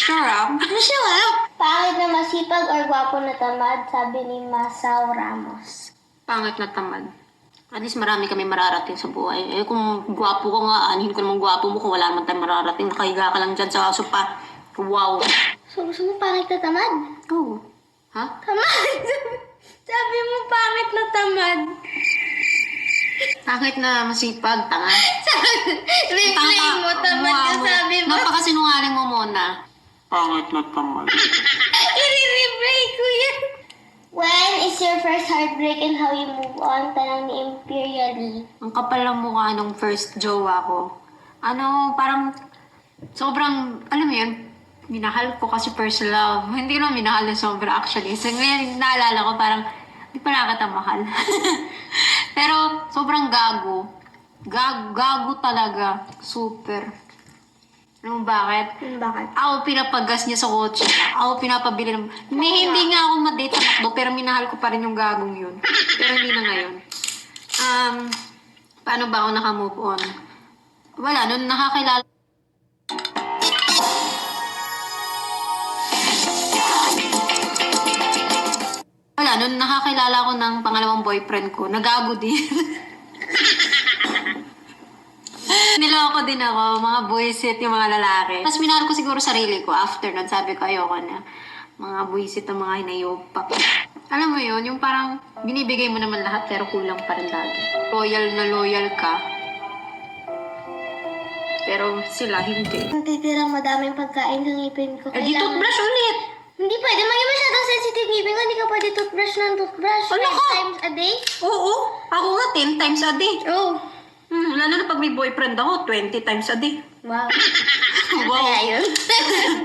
Sure ah. Sure ah. Pangit na masipag or gwapo na tamad, sabi ni Masao Ramos. Pangit na tamad. At least marami kami mararating sa buhay. Eh kung gwapo ko nga, anuhin ko naman gwapo mo kung wala naman tayong mararating. Nakahiga ka lang dyan sa sopa. Wow. So, gusto mo pangit na tamad? Oo. Ha? Tamad! Sabi mo pangit na tamad. Pangit na masipag, tanga. Replay mo, tamad ka sabi mo. Napakasinungaling mo muna. Pangit na tamad. I-replay ko yan. When is your first heartbreak and how you move on? Tanong ni Imperially. Ang kapal ng mukha nung first jowa ko. Parang sobrang, alam mo yun, minahal ko kasi first love. Hindi naman minahal na sobra actually. So ngayon, naalala ko parang, di pala kita mahal. Pero sobrang gago. Gago talaga. Super. Alam mo bakit? Bakit? Ako pinapagas niya sa kotse. Ako pinapabili ng... Hindi nga ako ma-date sa McDo, pero minahal ko pa rin yung gagong yun. Pero hindi na ngayon. Paano ba ako nakamove on? Wala, nung nakakilala... Nung nakakilala ko ng pangalawang boyfriend ko, nagago din. Niloko din ako, mga buwisit, yung mga lalaki. Mas minahal ko siguro sarili ko after nun. Sabi ko, ayoko na. Mga buwisit ang mga hinayopa. Alam mo yun, yung parang binibigay mo naman lahat pero kulang pa rin lagi. Loyal na loyal ka. Pero sila hindi. Natitirang madaming pagkain sa ngipin ko. Eh di toothbrush ulit! Hindi pwede. Maging masyadong sensitive ngipin ko. Hindi ka pwede toothbrush ng toothbrush. Ano 5 ka? times a day? Oo, ako nga 10 times a day. Oh. Lalo na pag may boyfriend ako, 20 times a day. Wow. Wow. Kaya yun.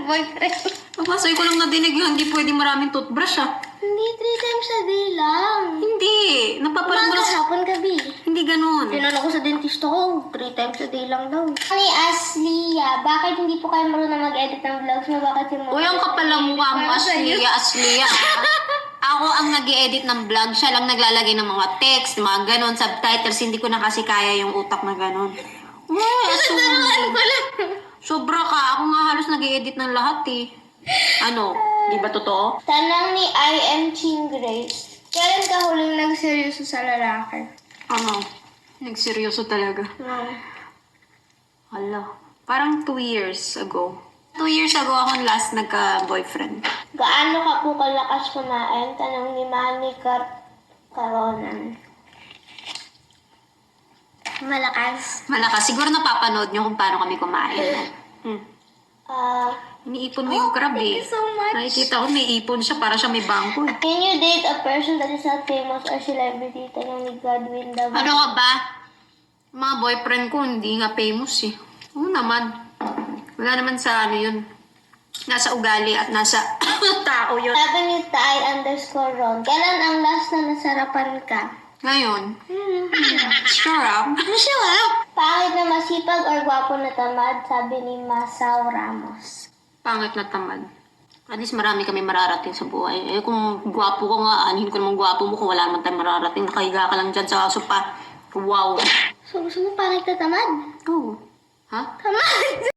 Boyfriend. Pagpasay ko lang nadinig yun, hindi pwede maraming toothbrush ah. Hindi, 3 times a day lang. Hindi, napapalag mo Umaga, lang. hapon, gabi. Hindi ganun. Tinanong ko sa dentista ko, 3 times a day lang daw. Ni Aslia, bakit hindi po kayo marunong mag-edit ng vlogs mo? Bakit si Mo? Uy, ang kapal ng mukha mo, Para sa'yo. Aslia. Ako ang nag-i-edit ng vlog, siya lang naglalagay ng mga text, mga ganon, subtitles, hindi ko na kasi kaya yung utak na ganon. Turuan ko lang. Sobra ka, ako nga halos nag-i-edit ng lahat eh. Di ba totoo? Tanang ni I am Ching Grace. Kailan ka huling nagseryoso sa lalaki? Nagseryoso talaga. Wow. Hala, parang 2 years ago. 2 years ago akong last nagka-boyfriend. Gaano ka po kalakas kumain? Tanong ni Manny Caronan. Malakas. Malakas. Siguro napapanood nyo kung paano kami kumain. Iniipon mo yung crab eh. Thank you so much. Nakikita ko may ipon siya para siya may bangko eh. Can you date a person that is not famous or celebrity? Tanong ni Godwin Davao. Ano ka ba? Mga boyfriend ko hindi nga famous eh. Oo naman. Wala naman sa yun. Nasa ugali at nasa tao yun. Sabi ni Tay_Ron. Kailan ang last na nasarapan ka? Ngayon. Sure ah. Sure ah. Pangit na masipag or gwapo na tamad, sabi ni Masao Ramos. Pangit na tamad. At least marami kami mararating sa buhay. Eh kung gwapo ko nga, anuhin ko naman gwapo mo kung wala naman tayong mararating. Nakahiga ka lang dyan sa sopa. Wow. So, gusto mo pangit na tamad? Oo. Ha? Tamad!